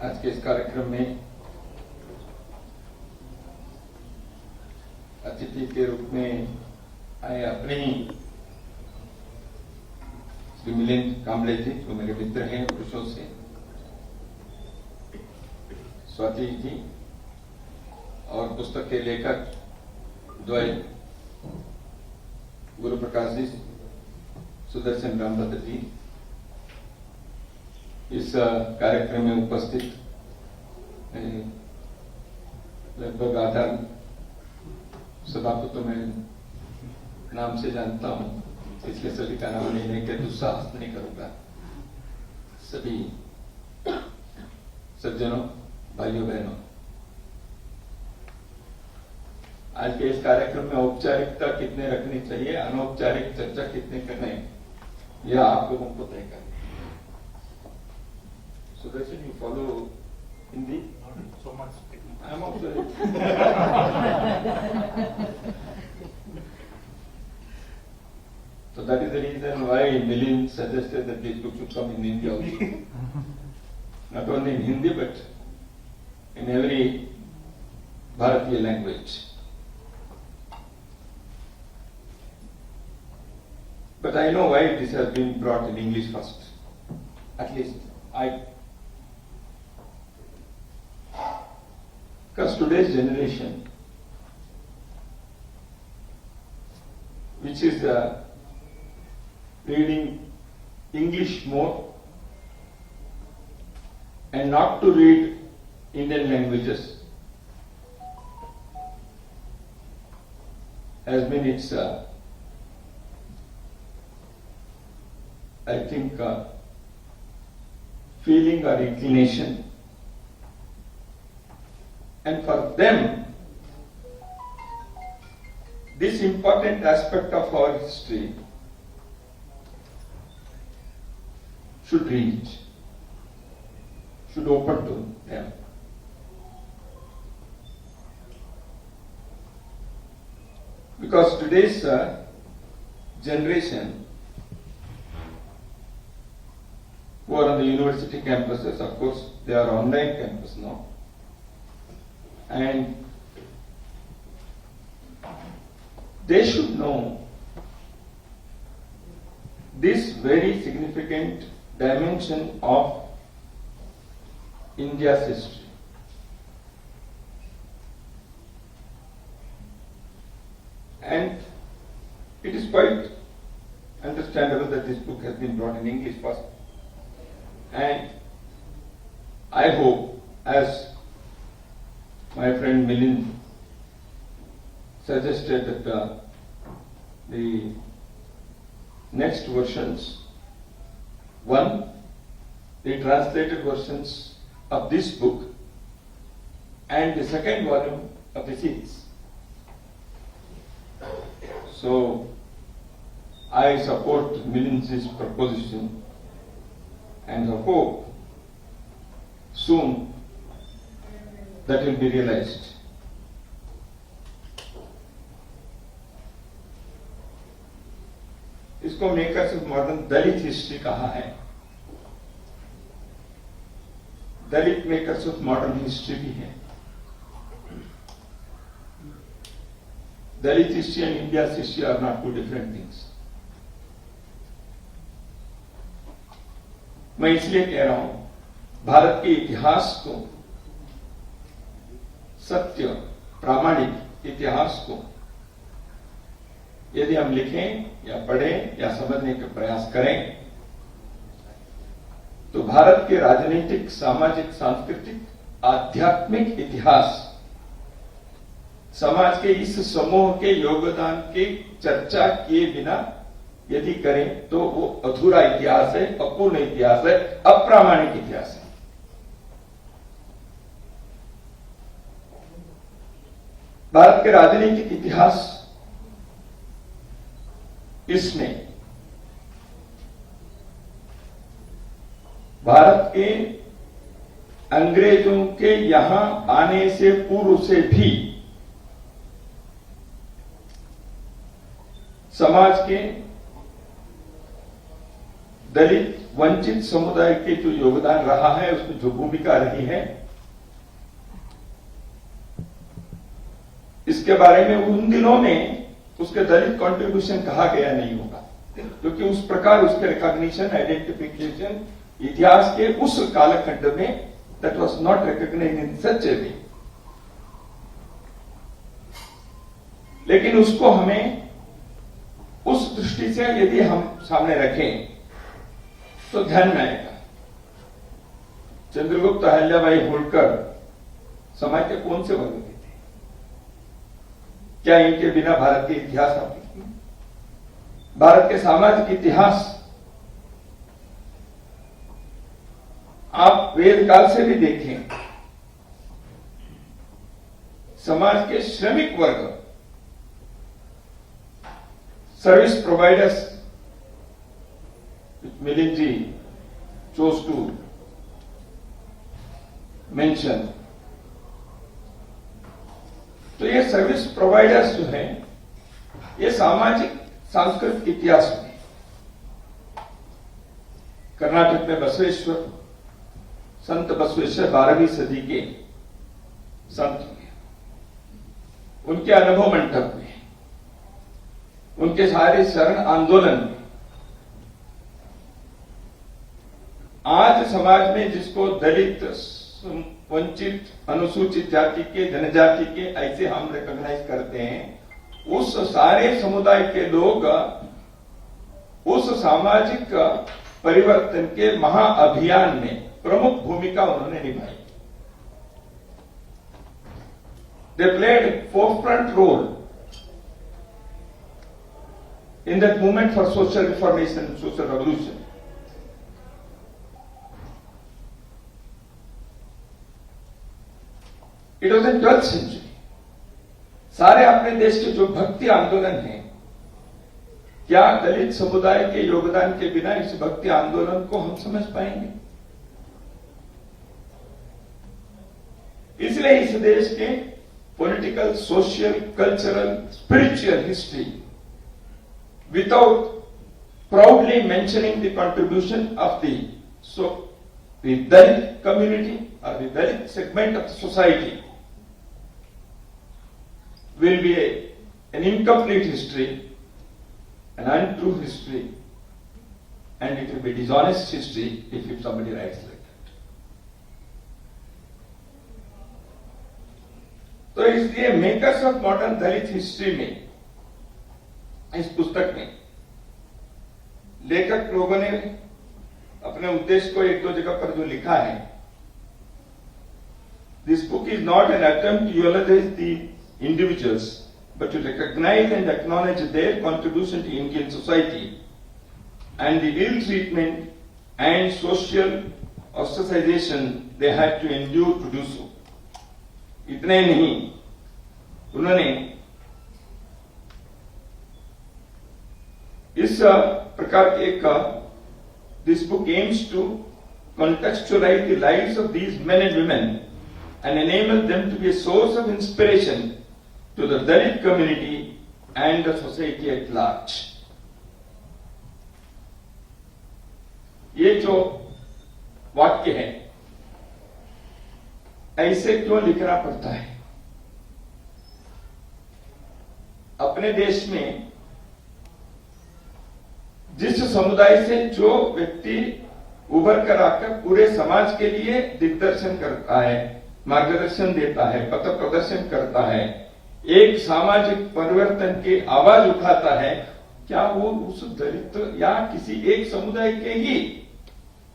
आज के इस कार्यक्रम में अतिथि के रूप में आए अपने ही श्री मिलिंद कांबले जी, जो मेरे मित्र हैं वर्षों से, स्वाति जी और पुस्तक के लेखक द्वय गुरु प्रकाश जी, सुदर्शन रामभद्र जी, इस कार्यक्रम में उपस्थित लगभग आधा सभा को तो मैं नाम से जानता हूं, इसलिए सभी का नाम लेने के दुस्साहस नहीं करूंगा। सभी सज्जनों, भाइयों बहनों, आज के इस कार्यक्रम में औपचारिकता कितने रखनी चाहिए, अनौपचारिक चर्चा कितने करने, यह आप लोगों को तय करना। Sudarshan, you follow Hindi? Not so much. I am also. So that is the reason why Milind suggested that this book should come in Hindi also. Not only in Hindi, but in every Bharatiya language. But I know why this has been brought in English first. At least because today's generation, which is reading English more and not to read Indian languages, has been its, I think, feeling or inclination. And for them, this important aspect of our history should reach, should open to them. Because today's generation who are on the university campuses, of course, they are online campus now, and they should know this very significant dimension of India's history. And it is quite understandable that this book has been brought in English first. And I hope, as my friend Milind suggested, that the next versions, one, the translated versions of this book, and the second volume of the series. So, I support Milind's proposition and hope soon that will be realized. इसको makers of modern Dalit history कहा है। Dalit makers of modern history भी है। Dalit history and India's history are not two different things. मैं इसलिए कह रहा हूं, भारत के इतिहास को, सत्य प्रामाणिक इतिहास को यदि हम लिखें या पढ़ें या समझने का प्रयास करें, तो भारत के राजनीतिक, सामाजिक, सांस्कृतिक, आध्यात्मिक इतिहास समाज के इस समूह के योगदान की चर्चा किए बिना यदि करें तो वो अधूरा इतिहास है, अपूर्ण इतिहास है, अप्रामाणिक इतिहास है। भारत के राजनीतिक इतिहास, इसमें भारत के अंग्रेजों के यहां आने से पूर्व से भी समाज के दलित, वंचित समुदाय के जो योगदान रहा है, उसमें जो भूमिका रही है, इसके बारे में उन दिनों में उसके दलित कंट्रीब्यूशन कहा गया नहीं होगा, क्योंकि उस प्रकार उसके रिकॉग्निशन, आइडेंटिफिकेशन इतिहास के उस कालखंड में दैट वाज नॉट रिकॉग्नाइज्ड इन सच ए वे। लेकिन उसको हमें उस दृष्टि से यदि हम सामने रखें तो ध्यान में आएगा, चंद्रगुप्त, अहिल्याबाई होल्कर समाज के कौन से वर्ग के थे? क्या इनके बिना भारत के इतिहास आप लिखिए? भारत के सामाजिक इतिहास आप वेद काल से भी देखें, समाज के श्रमिक वर्ग, service providers, Milind ji chose to mention, तो ये सर्विस प्रोवाइडर्स जो है, ये सामाजिक सांस्कृतिक इतिहास में कर्नाटक में बसवेश्वर, संत बसवेश्वर 12वीं सदी के संत हुए, उनके अनुभव मंडप में, उनके सारे शरण आंदोलन में आज समाज में जिसको दलित, वंचित, अनुसूचित जाति के, जनजाति के ऐसे हम रिकॉग्नाइज करते हैं, उस सारे समुदाय के लोग उस सामाजिक परिवर्तन के महाअभियान में प्रमुख भूमिका उन्होंने निभाई। They played forefront role in that movement for social reformation, social revolution. It was in 12th century. सारे अपने देश के जो भक्ति आंदोलन हैं, क्या दलित समुदाय के योगदान के बिना इस भक्ति आंदोलन को हम समझ पाएंगे? इसलिए इस देश के political, social, cultural, spiritual history, without proudly mentioning the contribution of the Dalit community or the Dalit segment of the society will be an incomplete history, an untrue history, and it will be dishonest history if somebody writes like that. तो इसलिए makers of modern Dalit history में, इस पुस्तक में लेखक लोगों ने अपने उद्देश्य को एक दो जगह पर जो लिखा है, this book is not an attempt to eulogize the individuals, but to recognize and acknowledge their contribution to Indian society and the ill treatment and social ostracization they had to endure to do so. इतने नहीं, उन्होंने इस प्रकार के एक this book aims to contextualize the lives of these men and women and enable them to be a source of inspiration to the Dalit community and the society at large. ये जो वाक्य है, ऐसे क्यों लिखना पड़ता है? अपने देश में जिस समुदाय से जो व्यक्ति उभर कर आकर पूरे समाज के लिए दिग्दर्शन करता है, मार्गदर्शन देता है, पथ प्रदर्शन करता है, एक सामाजिक परिवर्तन की आवाज उठाता है, क्या वो उस दलित या किसी एक समुदाय के ही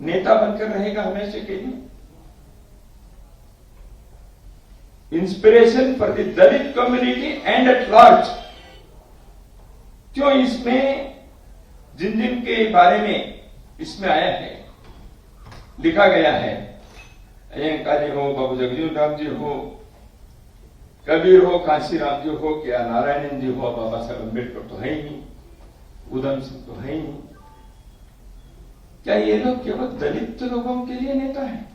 नेता बनकर रहेगा हमेशा के लिए? Inspiration for the Dalit community and at large, क्यों इसमें जिन जिन के बारे में इसमें आया है, लिखा गया है, अयंका जी हो, बाबू जगजीवन राम जी हो, कबीर हो, कांशीराम जी हो, क्या नारायणन जी हो, बाबा साहब अम्बेडकर तो है ही नहीं, उधम सिंह तो है ही नहीं, क्या ये लोग केवल दलित लोगों के लिए नेता हैं?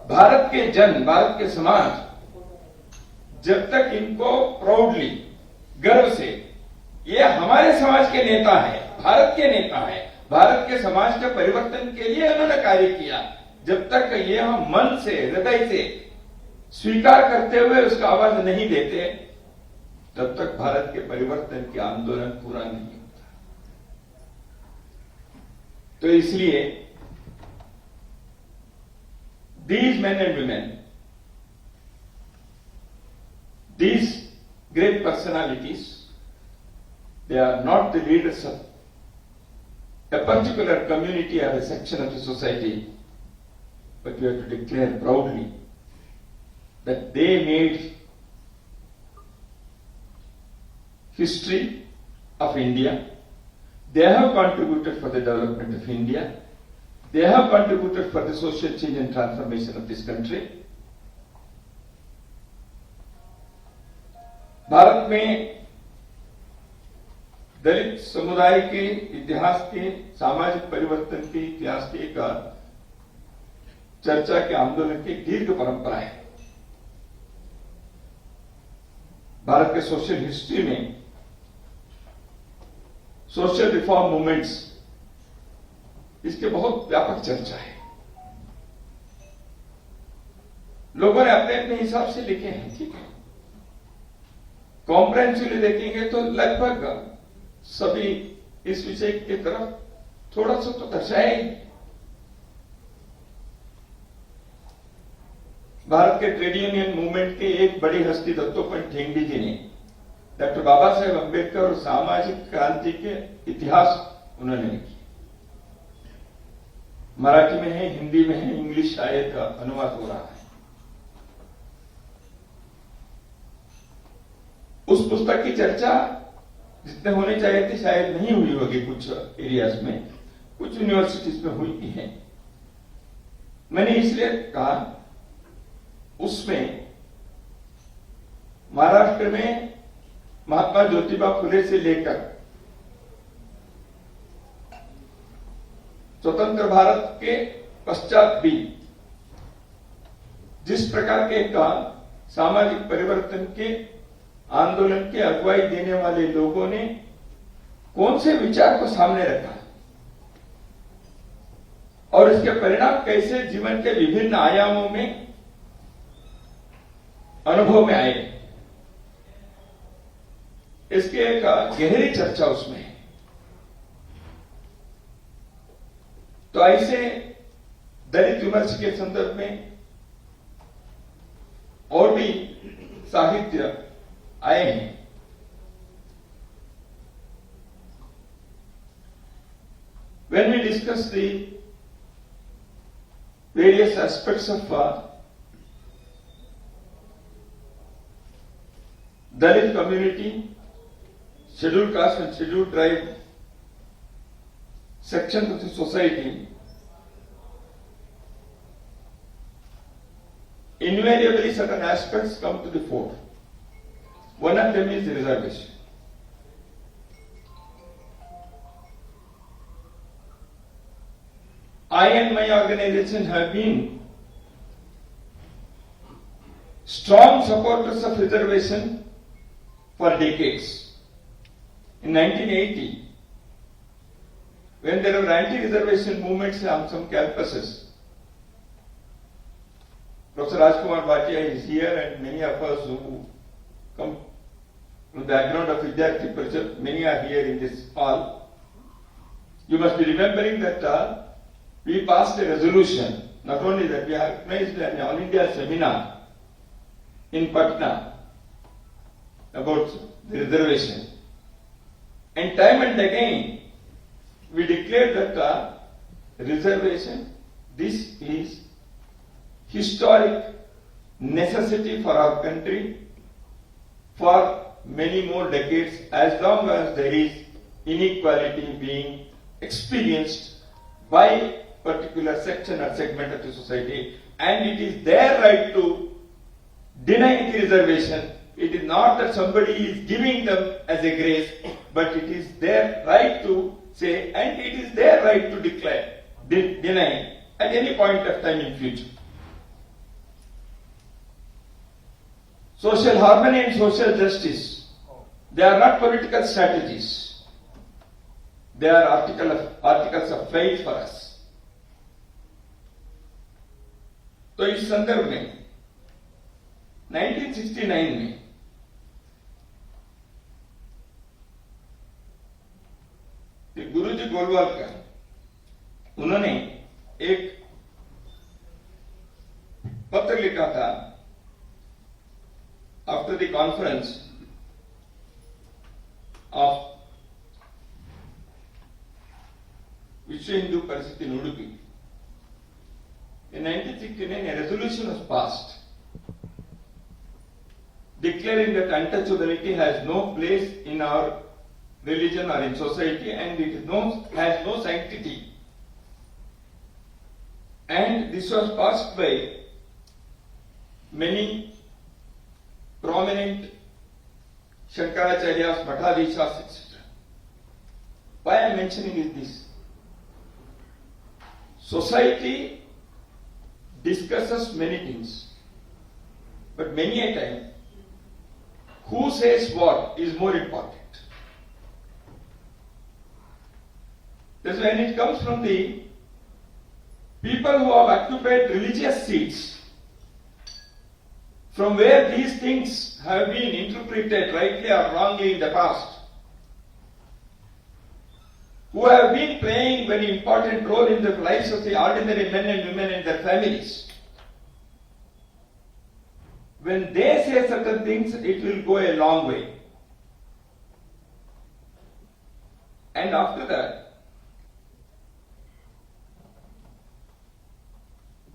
भारत के जन, भारत के समाज जब तक इनको प्राउडली, गर्व से, ये हमारे समाज के नेता हैं, भारत के नेता हैं, भारत के समाज के परिवर्तन के लिए उन्होंने कार्य किया। जब तक ये हम मन से, हृदय से स्वीकार करते हुए उसका आवाज नहीं देते, तब तक भारत के परिवर्तन के आंदोलन पूरा नहीं होता। तो इसलिए these men and women, these great personalities, they are not the leaders of a particular community or a section of the society, but we have to declare proudly that they made history of India. They have contributed for the development of India. They have contributed for the social change and transformation of this country. Bharat में दलित समुदाय के इतिहास के, सामाजिक परिवर्तन के इतिहास के एक चर्चा के आंदोलन की दीर्घ परंपरा है। भारत के सोशल हिस्ट्री में सोशल रिफॉर्म मूवमेंट्स, इसके बहुत व्यापक चर्चा है। लोगों ने अपने अपने हिसाब से लिखे हैं, ठीक है। कॉम्प्रेहेंसिवली देखेंगे तो लगभग सभी इस विषय की तरफ थोड़ा सा तो दर्शाए। भारत के ट्रेड यूनियन मूवमेंट के एक बड़ी हस्ती दत्तोपंत ठेंगड़ी जी ने डॉक्टर बाबा साहेब अम्बेडकर और सामाजिक क्रांति के इतिहास उन्होंने लिखी। मराठी में है, हिंदी में है, इंग्लिश शायद अनुवाद हो रहा है। उस पुस्तक की चर्चा जितने होने चाहिए थे शायद नहीं हुई होगी, कुछ एरियाज में, कुछ यूनिवर्सिटीज में हुई भी है। मैंने इसलिए कहा, उसमें महाराष्ट्र में महात्मा ज्योतिबा फुले से लेकर स्वतंत्र भारत के पश्चात भी जिस प्रकार के सामाजिक परिवर्तन के आंदोलन की अगुवाई देने वाले लोगों ने कौन से विचार को सामने रखा और इसके परिणाम कैसे जीवन के विभिन्न आयामों में अनुभव में आए, इसकी एक गहरी चर्चा उसमें है। तो ऐसे दलित विमर्श के संदर्भ में और भी साहित्य आए हैं। When we discuss the various aspects of Dalit community, scheduled caste and scheduled tribe sections of the society, invariably certain aspects come to the fore. One of them is the reservation. I and my organization have been strong supporters of reservation for decades. In 1980, when there were anti-reservation movements on some campuses, Professor Rajkumar Bhatia is here, and many of us who come from the background of Vidyarthi Parishad, many are here in this hall. You must be remembering that we passed a resolution. Not only that, we organized an All India seminar in Patna about the reservation. And time and again, we declared that reservation, this is historic necessity for our country for many more decades, as long as there is inequality being experienced by particular section or segment of the society, and it is their right to deny the reservation. It is not that somebody is giving them as a grace, but it is their right to say, and it is their right to declare, deny at any point of time in future. Social harmony and social justice, they are not political strategies. they are articles of faith for us. तो इस संदर्भ में 1969 में गुरुजी गोलवालकर उन्होंने एक पत्र लिखा था आफ्टर द कॉन्फ्रेंस ऑफ विश्व हिंदू परिषद इन Udupi. In 1969, a resolution was passed declaring that untouchability has no place in our religion or in society, and it has no sanctity. And this was passed by many prominent Shankaracharyas, Mathadishas, etc. Why I am mentioning is this: society discusses many things, but many a time, who says what is more important. That's when it comes from the people who have occupied religious seats, from where these things have been interpreted rightly or wrongly in the past, who have been playing very important role in the lives of the ordinary men and women and their families. When they say certain things, it will go a long way. And after that,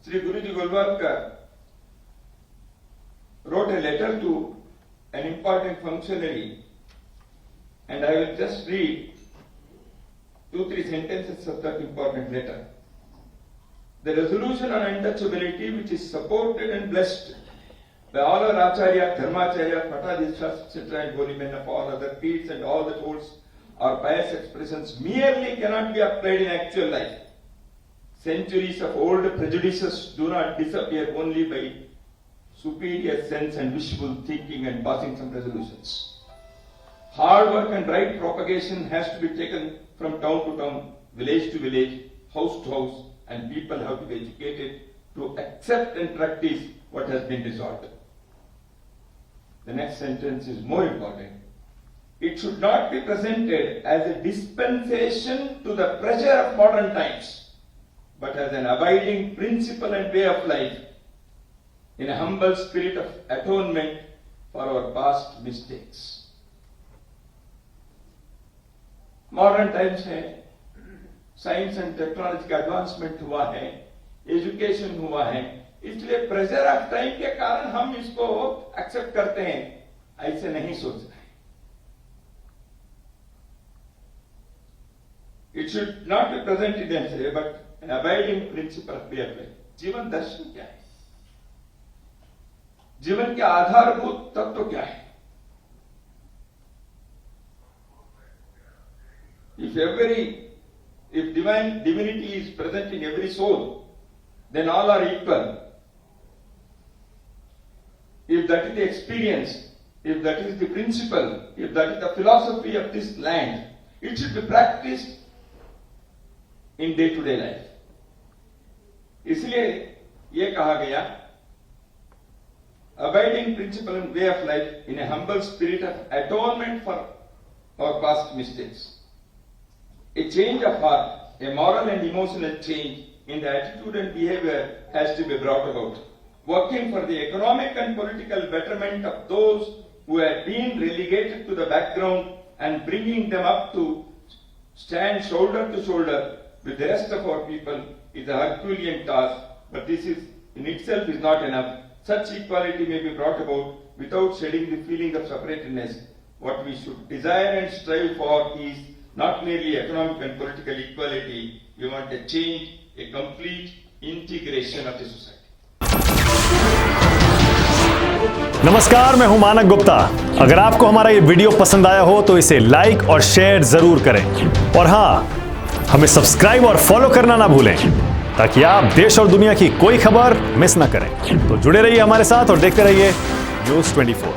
Sri Guruji Golwalkar wrote a letter to an important functionary, and I will just read 2-3 sentences of that important letter. The resolution on untouchability, which is supported and blessed by all our Acharya, Dharmacharya, Mathadishas, etc., and holy men of all other creeds and all that holds our pious expressions, merely cannot be applied in actual life. Centuries of old prejudices do not disappear only by superior sense and wishful thinking and passing some resolutions. Hard work and right propagation has to be taken from town to town, village to village, house to house, and people have to be educated to accept and practice what has been resolved. The next sentence is more important. It should not be presented as a dispensation to the pressure of modern times, but as an abiding principle and way of life, in a humble spirit of atonement for our past mistakes. Modern times है, science and technology का advancement हुआ है, education हुआ है, इसलिए pressure of time के कारण हम इसको एक्सेप्ट करते हैं. ऐसे नहीं सोचना है. It should not be presented as a but an abiding principle of life. जीवन दर्शन क्या है? जीवन के आधारभूत तत्व क्या है? If divinity is present in every soul, then all are equal. If that is the experience, if that is the principle, if that is the philosophy of this land, it should be practiced in day-to-day life. इसलिए ये कहा गया, abiding principle and way of life in a humble spirit of atonement for our past mistakes. A change of heart, a moral and emotional change in the attitude and behavior has to be brought about. Working for the economic and political betterment of those who have been relegated to the background and bringing them up to stand shoulder to shoulder with the rest of our people is a Herculean task, but this is in itself is not enough. Such equality may be brought about without shedding the feeling of separatedness. What we should desire and strive for is not merely economic and political equality. We want a change, a complete integration of the society. नमस्कार, मैं हूं मानक गुप्ता. अगर आपको हमारा ये video पसंद आया हो तो इसे लाइक और शेयर जरूर करें. और हां, हमें सब्सक्राइब और फॉलो करना ना भूलें ताकि आप देश और दुनिया की कोई खबर मिस ना करें. तो जुड़े रहिए हमारे साथ और देखते रहिए न्यूज़ 24.